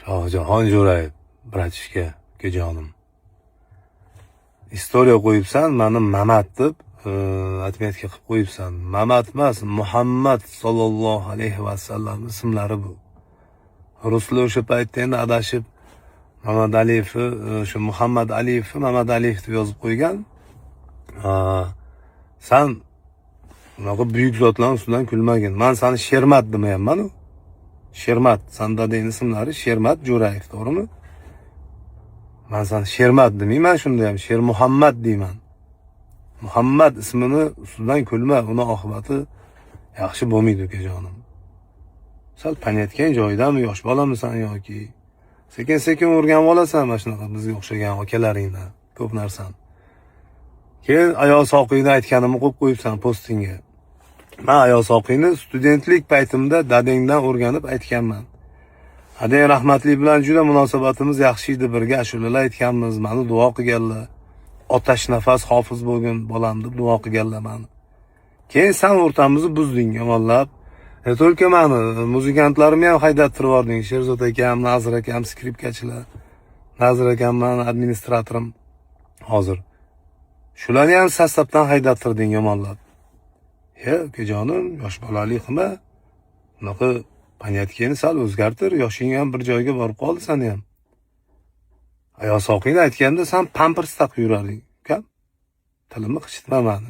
Shohjahon Jo'rayev, bratishka, ukajonim. Istoriya qo'yibsan, meni Mamat deb отметка qilib qo'yibsan. Mamat emas, Muhammad sallallohu alayhi vasallam ismlari bu. Ruslar o'sha paytda endi adashib Mamad Aliyev, o'sha Muhammad Aliyev, Mamad Aliyev deb yozib qo'ygan. Sen bunaqa buyuk zotlarning ustidan kulmagin. Men seni Shermat demayapman-ku. Shermat, sanda degan ismlari Shermat Jo'rayev, to'g'rimi? Men seni Shermat demayman, shunda ham Sher Muhammad deyman. Muhammad ismini ustidan kulma, uni oqibati yaxshi bo'lmaydi, ukajonim. Sal panayotgan joyidami, yosh bolamisan yoki sekin-sekin o'rganib olasan mana shunaqa bizga o'xshagan akalaringdan ko'p narsani. Keyin ayol soqiyni aytganimni qo'yib qo'yibsan postingga. Men ayol soqiyni studentlik paytimda dadangdan o'rganib aytganman. Dadang rahmatli bilan juda munosabatimiz yaxshi edi, birga ashulalar aytganmiz, meni duo qilganlar. Otash nafas hofiz bo'lgin bolam deb duo qilganlar meni. Keyin sen o'rtamizni buzding yomonlab. Только meni muzikantlarimni ham haydab yording. Sherzod akam, Nazir akam, skripkachilar. Nazir akam meni administratorim hozir. Shularni ham sostavdan haydab tirding yomonlab. Ukajonim, yosh bolalik qilma. Bunaqa panyatkani sal o'zgartir, yoshing ham bir joyga borib qoldi seni ham. Ayol soqiyni aytganda sen pampers taqib yurarding, ukam. Tilimni qichitma meni.